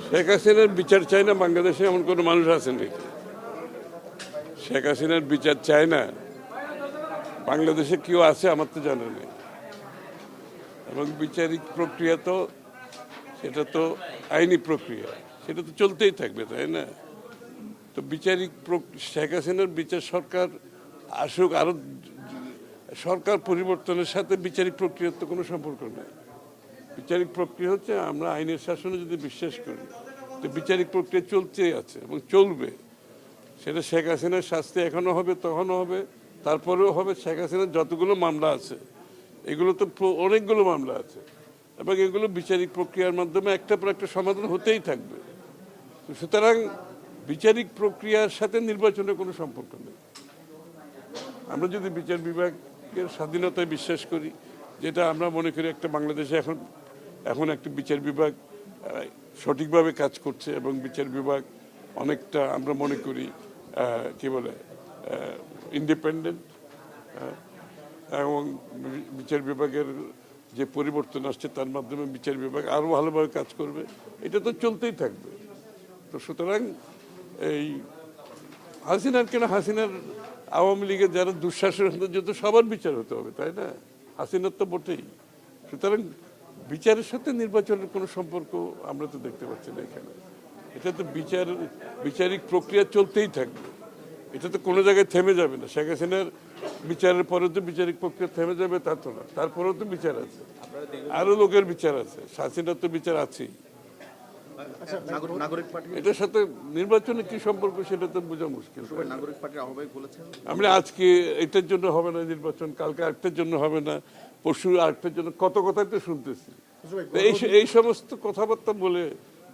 শেখ হাসিনার বিচার চায় না বাংলাদেশে এমন কোনো মানুষ আছে নাকি? শেখ হাসিনার বিচার চায় না বাংলাদেশে কেউ আছে আমার তো জানা নেই। এবং বিচারিক প্রক্রিয়া তো সেটা তো আইনি প্রক্রিয়া, সেটা তো চলতেই থাকবে, তাই না? তো বিচারিক শেখ হাসিনার বিচার সরকার আসুক, আরো সরকার পরিবর্তনের সাথে বিচারিক প্রক্রিয়ার তো কোনো সম্পর্ক নেই। বিচারিক প্রক্রিয়া হচ্ছে আমরা আইনের শাসনে যদি বিশ্বাস করি তো বিচারিক প্রক্রিয়া চলতেই আছে এবং চলবে। সেটা শেখ হাসিনার শাস্তি এখনো হবে, তখনও হবে, তারপরেও হবে। শেখ হাসিনার যতগুলো মামলা আছে এগুলো তো অনেকগুলো মামলা আছে এবং এগুলো বিচারিক প্রক্রিয়ার মাধ্যমে একটার পর একটা সমাধান হতেই থাকবে। সুতরাং বিচারিক প্রক্রিয়ার সাথে নির্বাচনের কোনো সম্পর্ক নেই। আমরা যদি বিচার বিভাগের স্বাধীনতায় বিশ্বাস করি, যেটা আমরা মনে করি একটা বাংলাদেশে এখন একটা বিচার বিভাগ সঠিকভাবে কাজ করছে এবং বিচার বিভাগ অনেকটা আমরা মনে করি কি বলে ইন্ডিপেন্ডেন্ট, এবং বিচার বিভাগের যে পরিবর্তন আসছে তার মাধ্যমে বিচার বিভাগ আরও ভালোভাবে কাজ করবে, এটা তো চলতেই থাকবে। তো সুতরাং এই হাসিনার আওয়ামী লীগের যারা দুঃশাসনের যত সবার বিচার হতে হবে, তাই না? হাসিনার তো বটেই। সুতরাং বিচারের সাথে নির্বাচনের কোনো সম্পর্ক আমরা তো দেখতে পাচ্ছি না এখানে। এটা তো বিচারিক প্রক্রিয়া চলতেই থাকবে, এটা তো কোনো জায়গায় থেমে যাবে না। শেখ হাসিনার বিচারের পরে তো বিচারিক প্রক্রিয়া থেমে যাবে তা তো না, তারপরেও তো বিচার আছে, আরো লোকের বিচার আছে, হাসিনার তো বিচার আছেই। এটার সাথে নির্বাচনে কি সম্পর্ক সেটা তো বোঝা মুশকিল। আমরা আজকে এটার জন্য হবে না নির্বাচন, কালকে আরেকটার জন্য হবে না, পরশু আরেকটার জন্য, কত কথাই তো শুনতেছি। এই সমস্ত কথাবার্তা বলে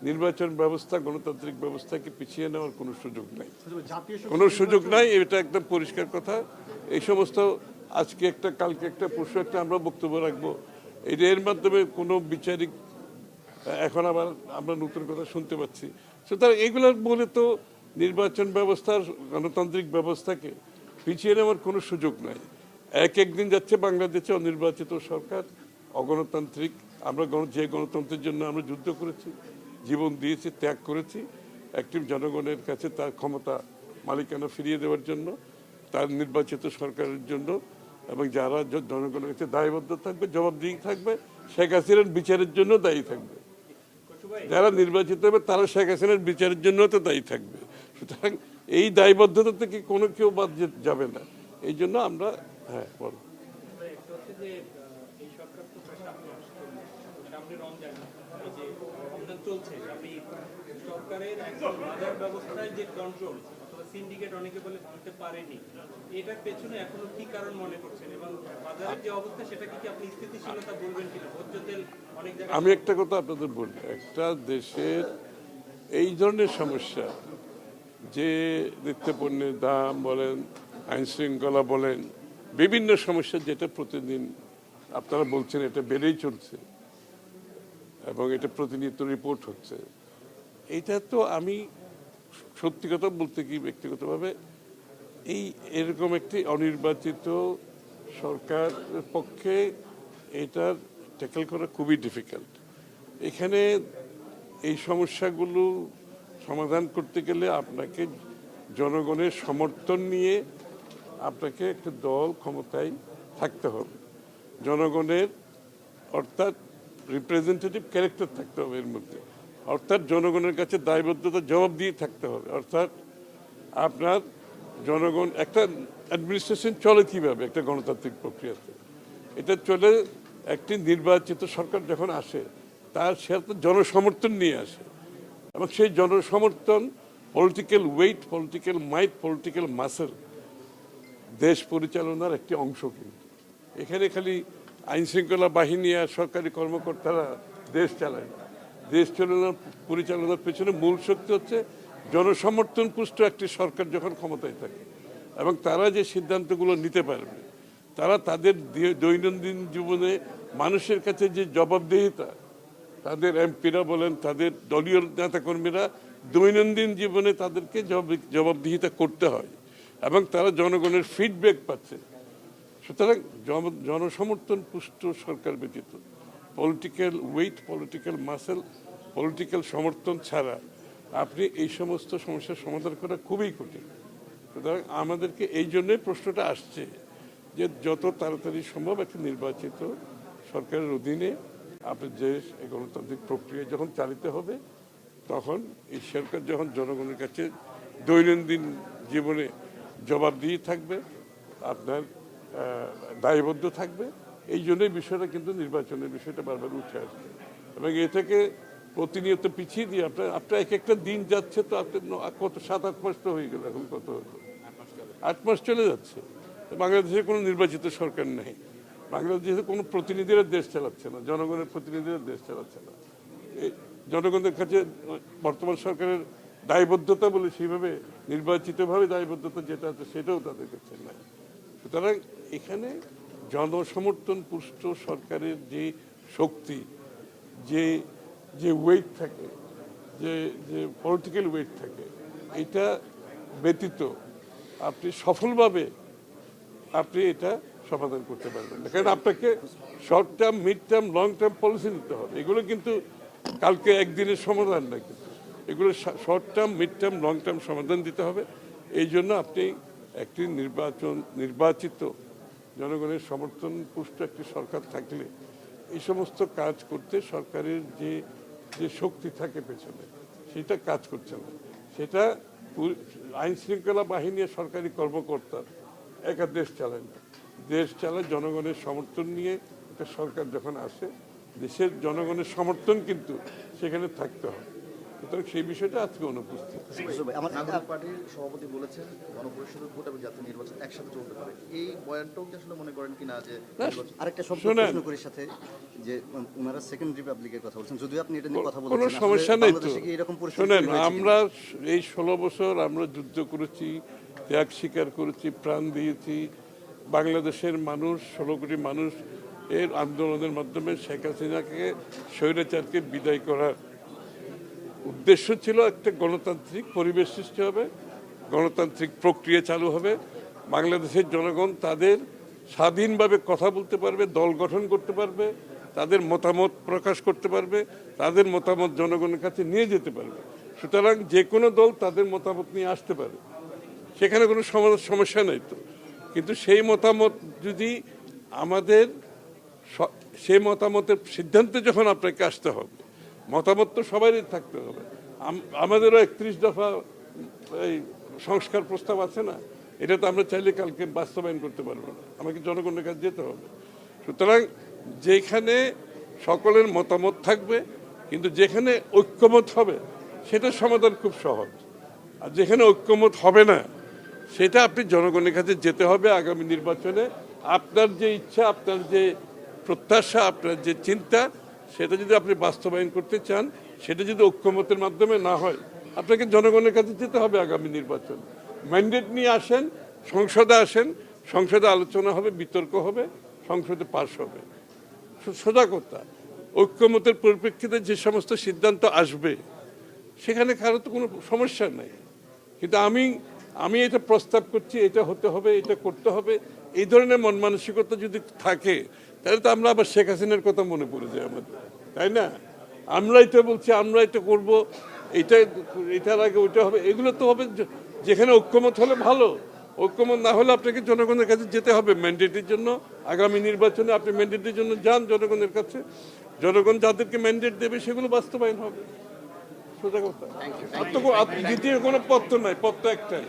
নির্বাচন ব্যবস্থা, গণতান্ত্রিক ব্যবস্থাকে পিছিয়ে নেওয়ার কোনো সুযোগ নাই, কোনো সুযোগ নাই। এটা একদম পরিষ্কার কথা। এই সমস্ত আজকে একটা, কালকে একটা, পরশু একটা আমরা বক্তব্য রাখবো, এর মাধ্যমে কোনো বিচারিক এখন আবার আমরা নতুন কথা শুনতে পাচ্ছি। সুতরাং এগুলোর বলে তো নির্বাচন ব্যবস্থার, গণতান্ত্রিক ব্যবস্থাকে পিছিয়ে নেওয়ার কোনো সুযোগ নাই। একদিন যাচ্ছে বাংলাদেশে অনির্বাচিত সরকার, অগণতান্ত্রিক। আমরা যে গণতন্ত্রের জন্য আমরা যুদ্ধ করেছি, জীবন দিয়েছি, ত্যাগ করেছি, একটি জনগণের কাছে তার ক্ষমতা মালিকানা ফিরিয়ে দেওয়ার জন্য, তার নির্বাচিত সরকারের জন্য, এবং যারা জনগণের কাছে দায়বদ্ধ থাকবে, জবাবদিহি থাকবে, শেখ হাসিনার বিচারের জন্য দায়ী থাকবে। যারা নির্বাচিত হবে তারা শেখ হাসিনার বিচারের জন্য তো দায়ী থাকবে। সুতরাং এই দায়বদ্ধতা থেকে কোনো কেউ বাদ যাবে না। এই জন্য আমরা বলো সরকারের একজন বাজার ব্যবস্থায় যে কন্ট্রোল অথবা সিন্ডিকেট অনেকে বলে ভাঙতে পারেনি, এটার পেছনে এখনো কি কারণ মনে করছেন এবং বাজারের যে অবস্থা সেটাকে কি আপনি স্থিতিশীলতা বলবেন কিনা? ভোজ্য তেল অনেক জায়গায়। আমি একটা কথা আপনাদের বলি, একটা দেশের এই ধরনের সমস্যা, যে নিত্যপণ্যের দাম বলেন, আইন শৃঙ্খলা বলেন, বিভিন্ন সমস্যা যেটা প্রতিদিন আপনারা বলছেন এটা বেড়েই চলছে এবং এটা প্রতিনিয়ত রিপোর্ট হচ্ছে, এইটা তো আমি সত্যি কথা বলতে কি ব্যক্তিগতভাবে এরকম একটি অনির্বাচিত সরকারের পক্ষে এটা ট্যাকেল করা খুবই ডিফিকাল্ট। এখানে এই সমস্যাগুলো সমাধান করতে গেলে আপনাকে জনগণের সমর্থন নিয়ে আপনাকে একটা দল ক্ষমতায় থাকতে হবে, জনগণের অর্থাৎ রিপ্রেজেন্টেটিভ ক্যারেক্টার থাকতে হবে এর মধ্যে, অর্থাৎ জনগণের কাছে দায়বদ্ধতা জবাব দিয়ে থাকতে হবে। অর্থাৎ আপনার জনগণ, একটা অ্যাডমিনিস্ট্রেশন চলে কীভাবে একটা গণতান্ত্রিক প্রক্রিয়াতে, এটা চলে একটি নির্বাচিত সরকার যখন আসে তার সে জনসমর্থন নিয়ে আসে এবং সেই জনসমর্থন, পলিটিক্যাল ওয়েট, পলিটিক্যাল মাইট, পলিটিক্যাল মাসেল দেশ পরিচালনার একটি অংশ। কিন্তু এখানে খালি আইন শৃঙ্খলা বাহিনী আর সরকারি কর্মকর্তারা দেশ চালায় না। দেশ পরিচালনার পেছনে মূল শক্তি হচ্ছে জনসমর্থন পুষ্ট একটি সরকার যখন ক্ষমতায় থাকে এবং তারা যে সিদ্ধান্তগুলো নিতে পারবে, তারা তাদের দৈনন্দিন জীবনে মানুষের কাছে যে জবাবদিহিতা, তাদের এমপিরা বলেন, তাদের দলীয় নেতাকর্মীরা দৈনন্দিন জীবনে তাদেরকে জবাবদিহিতা করতে হয় এবং তারা জনগণের ফিডব্যাক পাচ্ছে। সুতরাং জনসমর্থন পুষ্ট সরকার ব্যতীত political weight, political muscle political সমর্থন ছাড়া আপনি এই সমস্ত সমস্যার সমাধান করা খুবই কঠিন। সুতরাং আমাদেরকে এই জন্যই প্রশ্নটা আসছে যে যত তাড়াতাড়ি সম্ভব একটা নির্বাচিত সরকারের অধীনে আপনার যে গণতান্ত্রিক প্রক্রিয়া যখন চালিত হবে, তখন এই সরকার যখন জনগণের কাছে দৈনন্দিন জীবনে জবাবদিহি থাকবে, আপনার দায়বদ্ধ থাকবে। এই জন্যই বিষয়টা কিন্তু নির্বাচনের বিষয়টা বারবার উঠে আসবে এবং এ থেকে প্রতিনিয়ত পিছিয়ে দিয়ে আপনার এক একটা দিন যাচ্ছে, তো আপনার কত 7-8 মাস তো হয়ে গেল, এখন কত হলো 8 মাস চলে যাচ্ছে। বাংলাদেশে কোনো নির্বাচিত সরকার নেই, বাংলাদেশে কোনো প্রতিনিধিরা দেশ চালাচ্ছে না, জনগণের প্রতিনিধিরা দেশ চালাচ্ছে না। এই জনগণের কাছে বর্তমান সরকারের দায়বদ্ধতা বলে সেইভাবে নির্বাচিতভাবে দায়বদ্ধতা যেটা আছে সেটাও তাদের কাছে নাই। সুতরাং এখানে জনসমর্থন পুষ্ট সরকারের যে শক্তি, যে যে ওয়েট থাকে, যে যে পলিটিক্যাল ওয়েট থাকে, এটা ব্যতীত আপনি সফলভাবে আপনি এটা সমাধান করতে পারবেন না। কারণ আপনাকে short term, mid term, long term policy নিতে হবে। এগুলো কিন্তু কালকে একদিনের সমাধান না, কিন্তু এগুলো short term, mid term, long term সমাধান দিতে হবে। এই জন্য আপনি একটি নির্বাচিত জনগণের সমর্থন পুষ্ট একটি সরকার থাকলে এই সমস্ত কাজ করতে সরকারের যে যে শক্তি থাকে পেছনে, সেটা কাজ করছে না। সেটা আইন শৃঙ্খলা বাহিনী, সরকারি কর্মকর্তা একা দেশ চালায় না, দেশ চালায় জনগণের সমর্থন নিয়ে। একটা সরকার যখন আসে, দেশের জনগণের সমর্থন কিন্তু সেখানে থাকতে হবে। সুতরাং সেই বিষয়টা আজকে অনুপস্থিত। নাগরিক পার্টির সভাপতি বলেছেন গণপরিষদের ভোট এবং জাতীয় নির্বাচন একসাথে চলতে পারে, এই বয়ানটাও কি আসলে মনে করেন কিনা যে আরেকটা শব্দ প্রশ্ন করার সাথে যে ওনারা সেকেন্ড রিপাবলিকের কথা বলছেন, যদিও আপনি এটা নিয়ে কথা বলেছেন, কোনো সমস্যা নেই তো। এরকম পরিস্থিতি শোনেন, আমরা এই 16 বছর আমরা যুদ্ধ করেছি, ত্যাগ স্বীকার করেছি, প্রাণ দিয়েছি। বাংলাদেশের মানুষ, 16 কোটি মানুষ এর আন্দোলনের মাধ্যমে শেখ হাসিনাকে, স্বৈরাচারকে বিদায় করার উদ্দেশ্য ছিল একটা গণতান্ত্রিক পরিবেশ সৃষ্টি হবে, গণতান্ত্রিক প্রক্রিয়া চালু হবে, বাংলাদেশের জনগণ তাদের স্বাধীনভাবে কথা বলতে পারবে, দল গঠন করতে পারবে, তাদের মতামত প্রকাশ করতে পারবে, তাদের মতামত জনগণের কাছে নিয়ে যেতে পারবে। সুতরাং যে কোনো দল তাদের মতামত নিয়ে আসতে পারে, সেখানে কোনো সমস্যা নেই তো। কিন্তু সেই মতামত যদি আমাদের, সেই মতামতের সিদ্ধান্তে যখন আপনাকে আসতে হবে, মতামত তো সবারই থাকতে হবে। আমাদেরও 31 দফা এই সংস্কার প্রস্তাব আছে না, এটা তো আমরা চাইলে কালকে বাস্তবায়ন করতে পারবো না, আমাকে জনগণের কাছে যেতে হবে। সুতরাং যেখানে সকলের মতামত থাকবে, কিন্তু যেখানে ঐক্যমত হবে সেটার সমাধান খুব সহজ। আর যেখানে ঐক্যমত হবে না, সেটা আপনি জনগণের কাছে যেতে হবে আগামী নির্বাচনে। আপনার যে ইচ্ছা, আপনার যে প্রত্যাশা, আপনার যে চিন্তা, সেটা যদি আপনি বাস্তবায়ন করতে চান, সেটা যদি ঐক্যমতের মাধ্যমে না হয়, আপনাকে জনগণের কাছে যেতে হবে আগামী নির্বাচন। ম্যান্ডেট নিয়ে আসেন, সংসদে আসেন, সংসদে আলোচনা হবে, বিতর্ক হবে, সংসদে পাস হবে। সোজা কথা, ঐক্যমতের পরিপ্রেক্ষিতে যে সমস্ত সিদ্ধান্ত আসবে সেখানে কারো তো কোনো সমস্যা নেই। কিন্তু আমি এটা প্রস্তাব করছি, এটা হতে হবে, এটা করতে হবে, এই ধরনের মন মানসিকতা যদি থাকে, তাহলে তো আমরা আবার শেখ হাসিনার কথা মনে পড়ে যায় আমাদের, তাই না? আমরা এটা বলছি, আমরা এটা করব, এটার আগে ওইটা হবে, এগুলো তো হবে যেখানে ঐক্যমত হলে ভালো। ঐক্যমত না হলে আপনাকে জনগণের কাছে যেতে হবে ম্যান্ডেটের জন্য। আগামী নির্বাচনে আপনি ম্যান্ডেটের জন্য যান জনগণের কাছে, জনগণ যাদেরকে ম্যান্ডেট দেবে সেগুলো বাস্তবায়ন হবে। সোজা কথা। আর তো দ্বিতীয় কোনো পথ তো নাই, পথ তো একটাই।